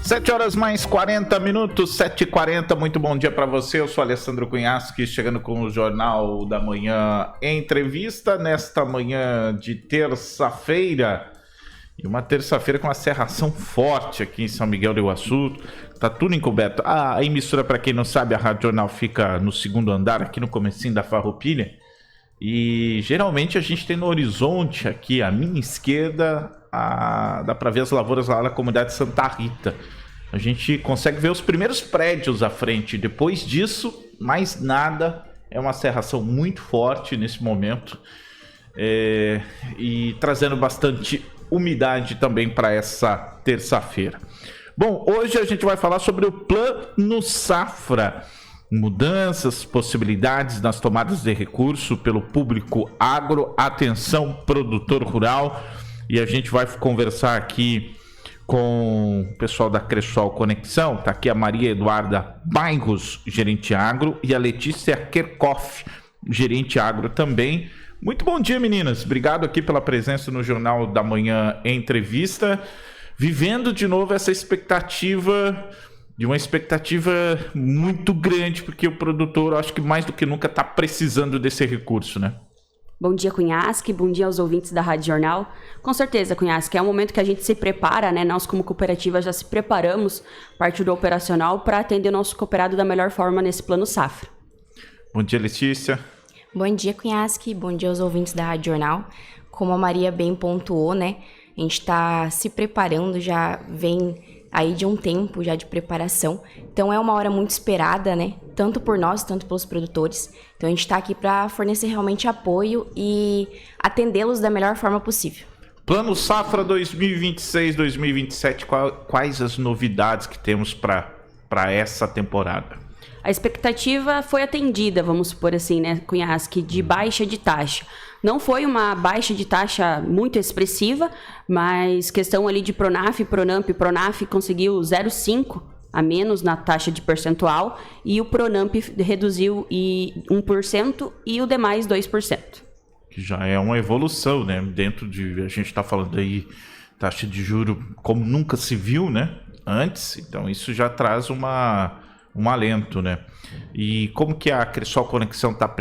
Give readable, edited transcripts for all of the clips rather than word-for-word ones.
7 horas mais 40 minutos, 7h40, muito bom dia para você. Eu sou Alessandro Cunhasque, chegando com o Jornal da Manhã Entrevista, nesta manhã de terça-feira. E uma terça-feira com uma cerração forte aqui em São Miguel do Iguaçu. Tá tudo encoberto. A emissora, para quem não sabe, a Rádio Jornal fica no segundo andar, aqui no comecinho da Farroupilha. E geralmente a gente tem no horizonte aqui, à minha esquerda, dá para ver as lavouras lá na comunidade Santa Rita. A gente consegue ver os primeiros prédios à frente. Depois disso, mais nada. É uma cerração muito forte nesse momento. E trazendo bastante umidade também para essa terça-feira. Bom, hoje a gente vai falar sobre o Plano Safra. Mudanças, possibilidades nas tomadas de recurso pelo público agro. Atenção, produtor rural. E a gente vai conversar aqui com o pessoal da Cressol Conexão. Está aqui a Maria Eduarda Bairros, gerente agro, e a Letícia Kerkhoff, gerente agro também. Muito bom dia, meninas. Obrigado aqui pela presença no Jornal da Manhã Entrevista. Vivendo de novo essa expectativa, uma expectativa muito grande, porque o produtor, acho que mais do que nunca, está precisando desse recurso, né? Bom dia, Cunhasque. Bom dia aos ouvintes da Rádio Jornal. Com certeza, Cunhasque, é um momento que a gente se prepara, né? Nós, como cooperativa, já se preparamos, parte do operacional, para atender o nosso cooperado da melhor forma nesse Plano Safra. Bom dia, Letícia. Bom dia, Cunhasque. Bom dia aos ouvintes da Rádio Jornal. Como a Maria bem pontuou, né? A gente está se preparando, já vem aí de um tempo já de preparação. Então é uma hora muito esperada, né? Tanto por nós, tanto pelos produtores. Então a gente está aqui para fornecer realmente apoio e atendê-los da melhor forma possível. Plano Safra 2026-2027, quais as novidades que temos para essa temporada? A expectativa foi atendida, vamos supor assim, né, Cunhasque, de baixa de taxa. Não foi uma baixa de taxa muito expressiva, mas questão ali de Pronaf conseguiu 0,5% a menos na taxa de percentual, e o Pronamp reduziu 1% e o demais 2%. Que já é uma evolução, né? Dentro de, a gente está falando aí, taxa de juro como nunca se viu, né? Antes, então isso já traz um alento, né? E como que a Cressol Conexão está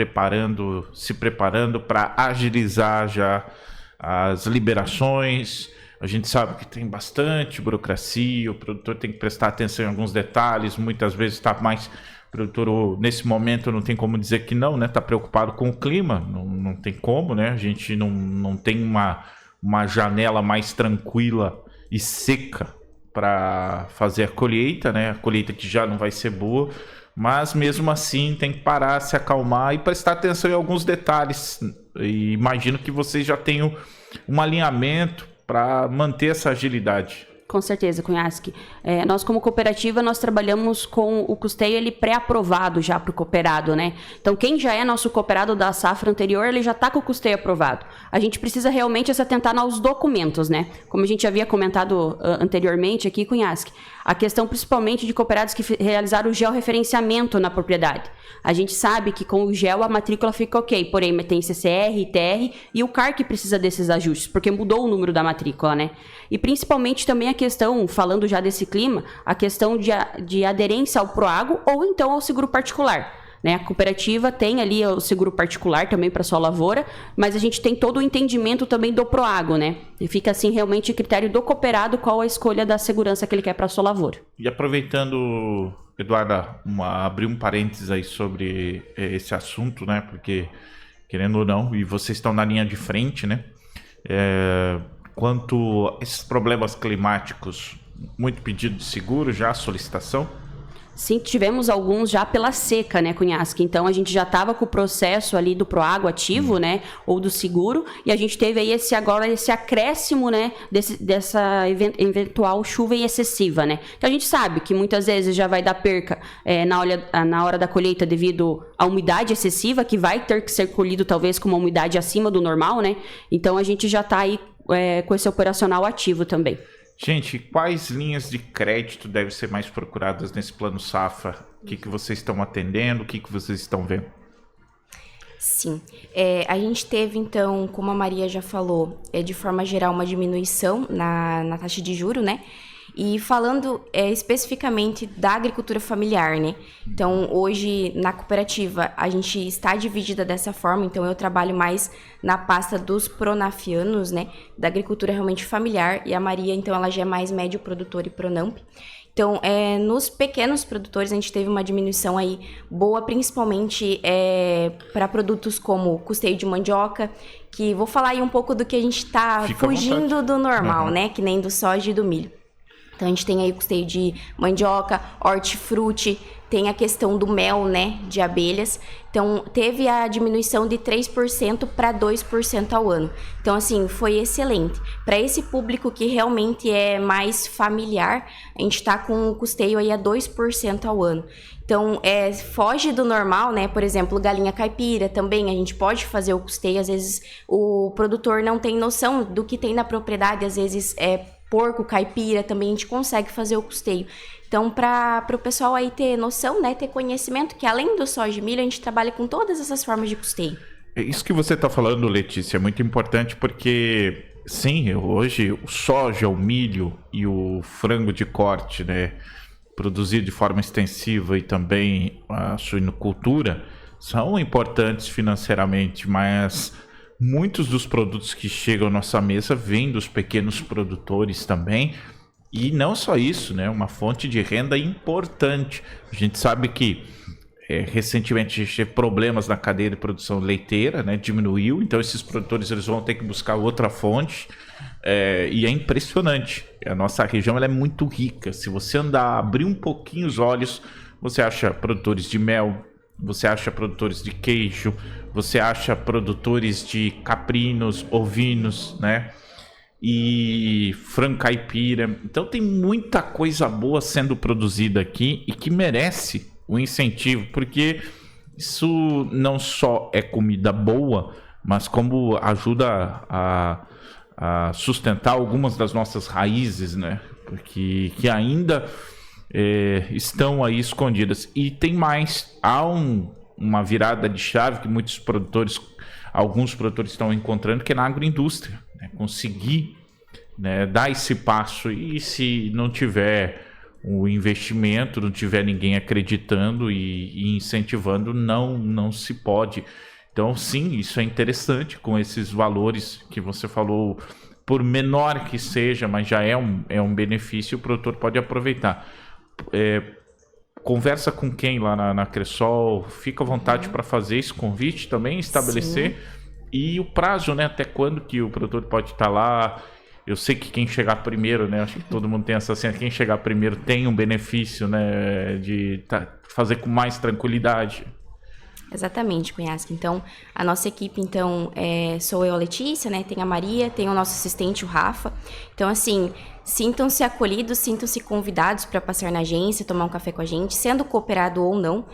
se preparando para agilizar já as liberações? A gente sabe que tem bastante burocracia, o produtor tem que prestar atenção em alguns detalhes, muitas vezes está mais... O produtor, nesse momento, não tem como dizer que não, né? Está preocupado com o clima, não tem como, né? A gente não tem uma janela mais tranquila e seca para fazer a colheita, né? A colheita que já não vai ser boa, mas mesmo assim tem que parar, se acalmar e prestar atenção em alguns detalhes. E imagino que vocês já tenham um alinhamento para manter essa agilidade. Com certeza, Cunhasque. Nós, como cooperativa, nós trabalhamos com o custeio ele pré-aprovado já para o cooperado, né? Então, quem já é nosso cooperado da safra anterior, ele já está com o custeio aprovado. A gente precisa realmente se atentar aos documentos, né? Como a gente havia comentado anteriormente aqui, Cunhasque, a questão principalmente de cooperados que realizaram o georreferenciamento na propriedade. A gente sabe que com o GEL a matrícula fica ok, porém tem CCR, ITR e o CAR que precisa desses ajustes, porque mudou o número da matrícula, né? E principalmente também a questão, falando já desse clima, a questão de aderência ao Proagro ou então ao seguro particular. Né? A cooperativa tem ali o seguro particular também para sua lavoura, mas a gente tem todo o entendimento também do Proagro, né? E fica assim realmente a critério do cooperado qual a escolha da segurança que ele quer para sua lavoura. E aproveitando, Eduarda, abrir um parênteses aí sobre esse assunto, né? Porque, querendo ou não, e vocês estão na linha de frente, né? Quanto a esses problemas climáticos, muito pedido de seguro já, solicitação? Sim, tivemos alguns já pela seca, né, Cunhasque? Então, a gente já estava com o processo ali do Proagro ativo, né, ou do seguro, e a gente teve aí esse acréscimo, né, dessa eventual chuva excessiva, né? Que a gente sabe que muitas vezes já vai dar perca na hora da colheita devido à umidade excessiva, que vai ter que ser colhido talvez com uma umidade acima do normal, né? Então, a gente já está aí com esse operacional ativo também. Gente, quais linhas de crédito devem ser mais procuradas nesse Plano Safra? O que vocês estão atendendo? O que vocês estão vendo? Sim. A gente teve, então, como a Maria já falou, de forma geral, uma diminuição na taxa de juro, né? E falando especificamente da agricultura familiar, né? Então, hoje, na cooperativa, a gente está dividida dessa forma. Então, eu trabalho mais na pasta dos pronafianos, né? Da agricultura realmente familiar. E a Maria, então, ela já é mais médio produtor e pronamp. Então, nos pequenos produtores, a gente teve uma diminuição aí boa, principalmente para produtos como custeio de mandioca, que vou falar aí um pouco do que a gente está fugindo do normal, né? Que nem do soja e do milho. Então, a gente tem aí o custeio de mandioca, hortifruti, tem a questão do mel, né, de abelhas. Então, teve a diminuição de 3% para 2% ao ano. Então, assim, foi excelente. Para esse público que realmente é mais familiar, a gente está com o custeio aí a 2% ao ano. Então, foge do normal, né? Por exemplo, galinha caipira também, a gente pode fazer o custeio. Às vezes, o produtor não tem noção do que tem na propriedade, às vezes porco, caipira, também a gente consegue fazer o custeio. Então, para o pessoal aí ter noção, né, ter conhecimento, que além do soja e milho, a gente trabalha com todas essas formas de custeio. Isso que você está falando, Letícia, é muito importante porque, sim, hoje o soja, o milho e o frango de corte, né, produzido de forma extensiva, e também a suinocultura, são importantes financeiramente, mas muitos dos produtos que chegam à nossa mesa vêm dos pequenos produtores também. E não só isso, né? Uma fonte de renda importante. A gente sabe que recentemente a gente teve problemas na cadeia de produção leiteira, né? Diminuiu, então esses produtores eles vão ter que buscar outra fonte. E é impressionante. A nossa região ela é muito rica. Se você abrir um pouquinho os olhos, você acha produtores de mel, você acha produtores de queijo, você acha produtores de caprinos, ovinos, né? E frango caipira. Então tem muita coisa boa sendo produzida aqui e que merece o incentivo, porque isso não só é comida boa, mas como ajuda a sustentar algumas das nossas raízes, né? Porque que ainda estão aí escondidas. E tem mais, há uma virada de chave que alguns produtores estão encontrando, que é na agroindústria, né? Conseguir, né, dar esse passo, e se não tiver o investimento, não tiver ninguém acreditando e incentivando, não se pode. Então, sim, isso é interessante, com esses valores que você falou, por menor que seja, mas já é um benefício, o produtor pode aproveitar. Conversa com quem lá na Cressol, fica à vontade para fazer esse convite também, estabelecer. Sim. E o prazo, né, até quando que o produtor pode estar lá. Eu sei que quem chegar primeiro, né, acho que todo mundo tem essa sensação, quem chegar primeiro tem um benefício, né, de fazer com mais tranquilidade. Exatamente, Cunhasque. Então, a nossa equipe, então, sou eu, a Letícia, né? Tem a Maria, tem o nosso assistente, o Rafa. Então, assim, sintam-se acolhidos, sintam-se convidados para passar na agência, tomar um café com a gente, sendo cooperado ou não.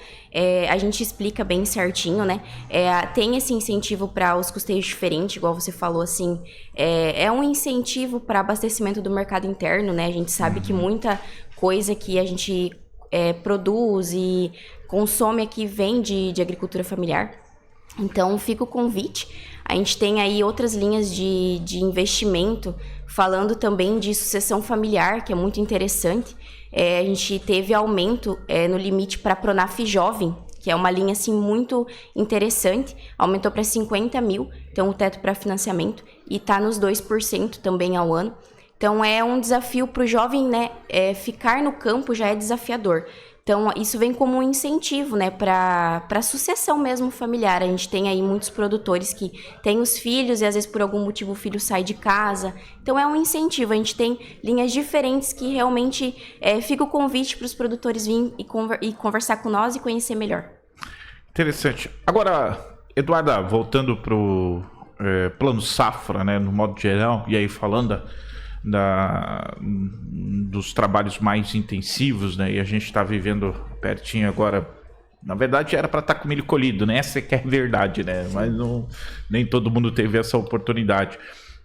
A gente explica bem certinho, né? Tem esse incentivo para os custeios diferentes, igual você falou, assim. É um incentivo para abastecimento do mercado interno, né? A gente sabe que muita coisa que a gente produz e consome aqui vem de agricultura familiar. Então, fica o convite. A gente tem aí outras linhas de investimento, falando também de sucessão familiar, que é muito interessante. A gente teve aumento no limite para Pronaf Jovem, que é uma linha assim, muito interessante. Aumentou para 50 mil, então o teto para financiamento, e está nos 2% também ao ano. Então, é um desafio para o jovem, né? Ficar no campo já é desafiador. Então, isso vem como um incentivo, né, para a sucessão mesmo familiar. A gente tem aí muitos produtores que têm os filhos e, às vezes, por algum motivo, o filho sai de casa. Então, é um incentivo. A gente tem linhas diferentes que realmente fica o convite para os produtores virem e conversar com nós e conhecer melhor. Interessante. Agora, Eduarda, voltando para o plano safra, né, no modo geral, e aí falando dos trabalhos mais intensivos, né? E a gente está vivendo pertinho agora. Na verdade, era para estar com milho colhido, né? Essa que é a verdade, né? Mas nem todo mundo teve essa oportunidade.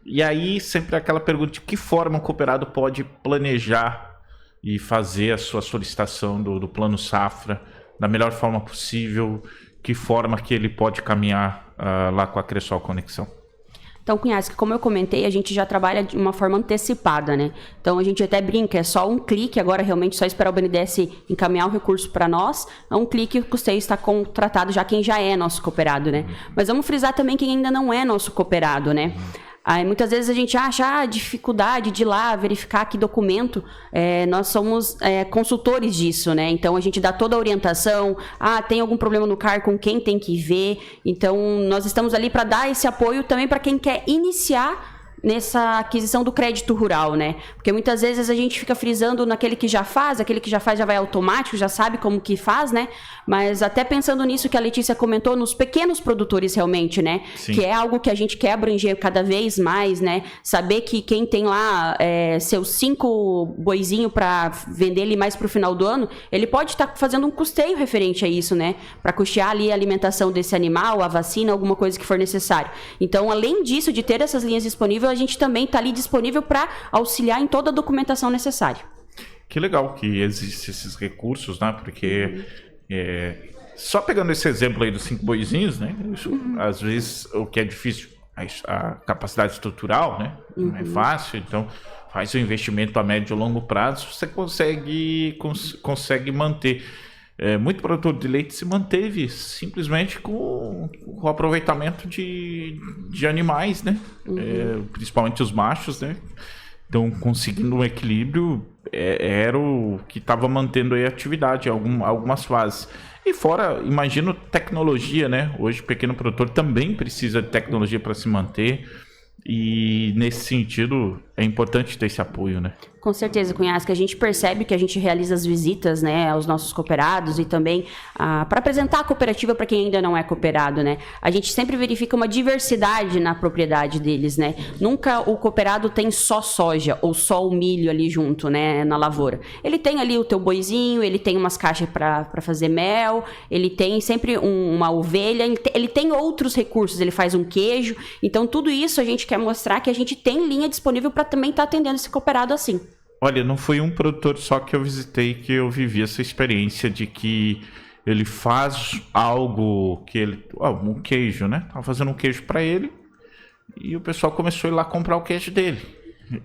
E aí, sempre aquela pergunta: de que forma um cooperado pode planejar e fazer a sua solicitação do plano safra da melhor forma possível? Que forma que ele pode caminhar lá com a Cressol Conexão? Então, Cunhasque, como eu comentei, a gente já trabalha de uma forma antecipada, né? Então, a gente até brinca, é só um clique, agora realmente só esperar o BNDES encaminhar o recurso para nós, é um clique, o custeio está contratado já quem já é nosso cooperado, né? Mas vamos frisar também quem ainda não é nosso cooperado, né? Aí, muitas vezes a gente acha dificuldade de ir lá verificar que documento, nós somos consultores disso, né? Então, a gente dá toda a orientação, tem algum problema no CAR, com quem tem que ver. Então, nós estamos ali para dar esse apoio também para quem quer iniciar nessa aquisição do crédito rural, né? Porque muitas vezes a gente fica frisando naquele que já faz, aquele que já faz já vai automático, já sabe como que faz, né? Mas até pensando nisso que a Letícia comentou, nos pequenos produtores realmente, né? Sim. Que é algo que a gente quer abranger cada vez mais, né? Saber que quem tem lá seus 5 boizinhos para vender ele mais para o final do ano, ele pode estar fazendo um custeio referente a isso, né? Para custear ali a alimentação desse animal, a vacina, alguma coisa que for necessário. Então, além disso, de ter essas linhas disponíveis, a gente também está ali disponível para auxiliar em toda a documentação necessária. Que legal que existem esses recursos, né? Porque só pegando esse exemplo aí dos 5 boizinhos, né? Isso, às vezes, o que é difícil, a capacidade estrutural, né? Não é fácil, então faz um investimento a médio e longo prazo, você consegue manter. Muito produtor de leite se manteve simplesmente com o aproveitamento de animais, né? Principalmente os machos, né? Então, conseguindo um equilíbrio, era o que estava mantendo aí a atividade, algumas fases. E fora, imagino, tecnologia, né? Hoje o pequeno produtor também precisa de tecnologia para se manter. E nesse sentido, é importante ter esse apoio, né? Com certeza, Cunhasque, a gente percebe que a gente realiza as visitas, né, aos nossos cooperados e também para apresentar a cooperativa para quem ainda não é cooperado, né? A gente sempre verifica uma diversidade na propriedade deles, né? Nunca o cooperado tem só soja ou só o milho ali junto, né, na lavoura. Ele tem ali o teu boizinho, ele tem umas caixas para fazer mel, ele tem sempre uma ovelha, ele tem outros recursos, ele faz um queijo. Então, tudo isso a gente quer mostrar que a gente tem linha disponível para também estar atendendo esse cooperado assim. Olha, não foi um produtor só que eu visitei que eu vivi essa experiência de que ele faz algo que ele... um queijo, né? Tava fazendo um queijo para ele e o pessoal começou a ir lá comprar o queijo dele.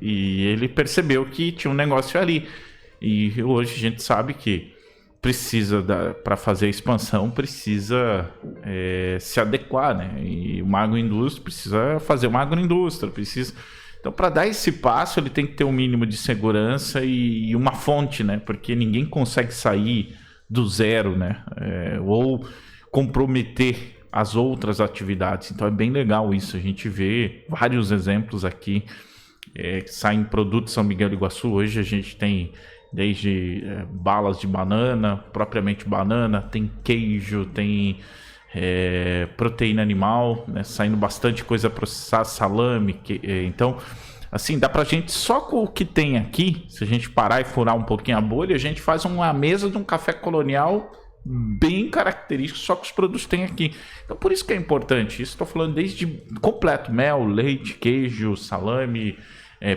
E ele percebeu que tinha um negócio ali. E hoje a gente sabe que precisa, para fazer a expansão, precisa se adequar, né? E uma agroindústria precisa fazer uma agroindústria, precisa... Então, para dar esse passo, ele tem que ter um mínimo de segurança e uma fonte, né? Porque ninguém consegue sair do zero, né? Ou comprometer as outras atividades. Então, é bem legal isso. A gente vê vários exemplos aqui que saem produtos São Miguel do Iguaçu. Hoje a gente tem desde balas de banana, propriamente banana, tem queijo, tem... proteína animal, né? Saindo bastante coisa processada, salame, então assim, dá pra gente só com o que tem aqui, se a gente parar e furar um pouquinho a bolha, a gente faz uma mesa de um café colonial bem característico, só que os produtos tem aqui. Então por isso que é importante, isso estou falando desde completo, mel, leite, queijo, salame,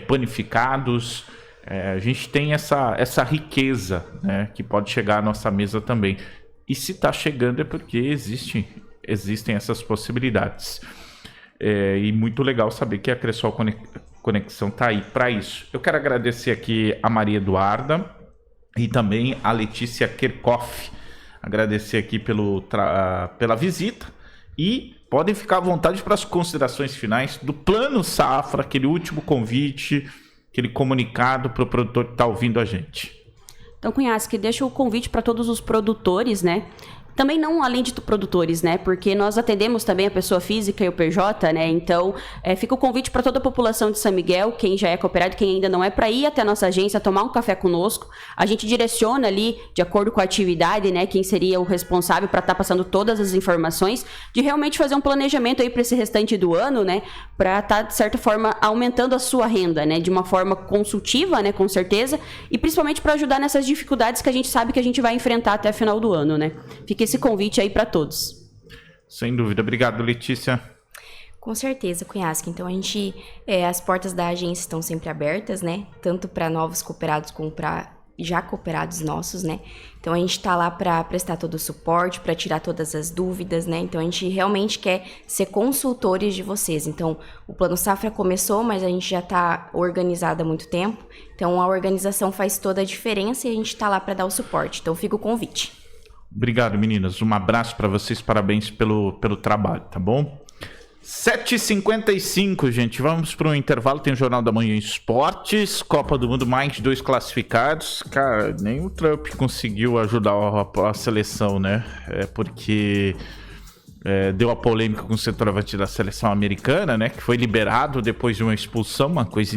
panificados, a gente tem essa riqueza, né, que pode chegar à nossa mesa também. E se está chegando é porque existem essas possibilidades. E muito legal saber que a Cressol Conexão está aí para isso. Eu quero agradecer aqui a Maria Eduarda e também a Letícia Kerkhoff. Agradecer aqui pela visita. E podem ficar à vontade para as considerações finais do Plano Safra, aquele último convite, aquele comunicado para o produtor que está ouvindo a gente. Então, Cunhasque, deixa o convite para todos os produtores, né? Também não além de produtores, né? Porque nós atendemos também a pessoa física e o PJ, né? Então, fica o convite para toda a população de São Miguel, quem já é cooperado, quem ainda não é, para ir até a nossa agência, tomar um café conosco. A gente direciona ali, de acordo com a atividade, né? Quem seria o responsável para estar passando todas as informações, de realmente fazer um planejamento aí para esse restante do ano, né? Para estar, de certa forma, aumentando a sua renda, né? De uma forma consultiva, né? Com certeza. E principalmente para ajudar nessas dificuldades que a gente sabe que a gente vai enfrentar até o final do ano, né? Fica esse convite aí para todos. Sem dúvida. Obrigado, Letícia. Com certeza, Cunhasque. Então, as portas da agência estão sempre abertas, né? Tanto para novos cooperados como para já cooperados nossos, né? Então a gente tá lá para prestar todo o suporte, para tirar todas as dúvidas, né? Então a gente realmente quer ser consultores de vocês. Então o Plano Safra começou, mas a gente já tá organizado há muito tempo. Então a organização faz toda a diferença e a gente tá lá para dar o suporte. Então fica o convite. Obrigado, meninas. Um abraço para vocês, parabéns pelo trabalho, tá bom? 7h55, gente. Vamos para um intervalo. Tem o Jornal da Manhã Esportes, Copa do Mundo, mais 2 classificados. Cara, nem o Trump conseguiu ajudar a seleção, né? Porque deu a polêmica com o centroavante da seleção americana, né? Que foi liberado depois de uma expulsão, uma coisa